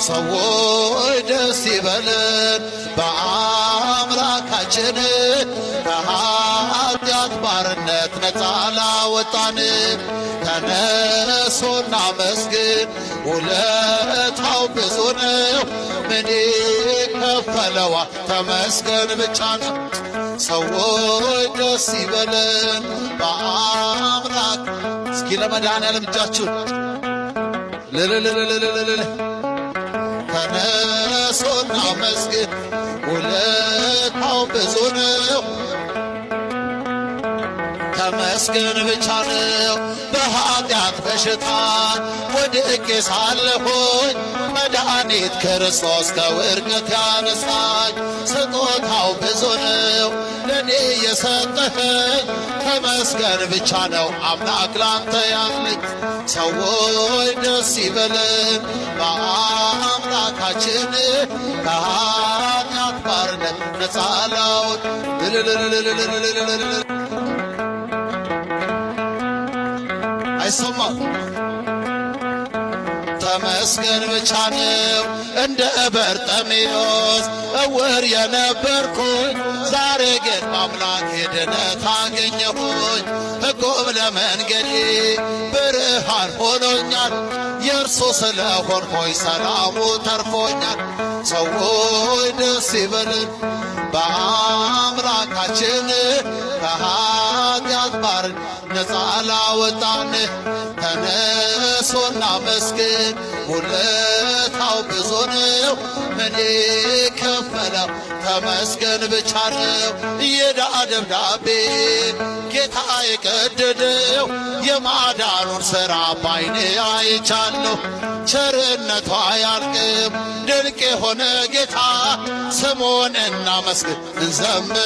ሰዎች ደስ ይበለን በአምላካችን ከኃጢአት ባርነት ነፃ ላወጣን። ተነሱና መስግን ውለታው ብዙ ነው። ምን ከፈለዋ ተመስገን ብቻ ነው። ሰዎች ደስ ይበለን በአምላክ። እስኪ ለመድኃኔዓለም እጃችሁን ልልልልልልልል ተነሱና መስግን ውለታው ብዙ ነው። ተመስገን ብቻ ነው። በኃጢአት በሽታ ወድቄ ሳለሆኝ መድኃኒት ክርስቶስ ከውድቀት ያነሳኝ። ስጦታው ብዙ ነው ለእኔ የሰጠኸኝ። ተመስገን ብቻ ነው አምላክ ላንተ ያለኝ። ሰዎች ደስ ይበለን በአምላካችን ከኃጢአት ባርነት ነፃ ላወጣን። አይሰማም። ተመስገን ብቻ ነው። እንደ በርጤሜዎስ እውር የነበርኩኝ ዛሬ ግን በአምላክ ድነት አገኘሁኝ። ሕጉም ለመንገዴ ብርሃን ሆኖኛል። የእርሱ ስለሆንኩኝ ሰላሙ ተርፎኛል። ሰዎች ደስ ይበልን በአምላካችን ከኃጢአት ባርነት ነፃ ላወጣን። ተነሱና መስግን ውለታው ብዙ ነው። ምን ከፈለው ተመስገን ብቻ ነው። የዕዳ ደብዳቤ ጌታ የቀደደው የማዳኑን ሥራ ባይኔ አይቻለሁ። ቸርነቷ አያልቅም ድንቅ የሆነ ጌታ ስሙን እናመስግን እንዘምር።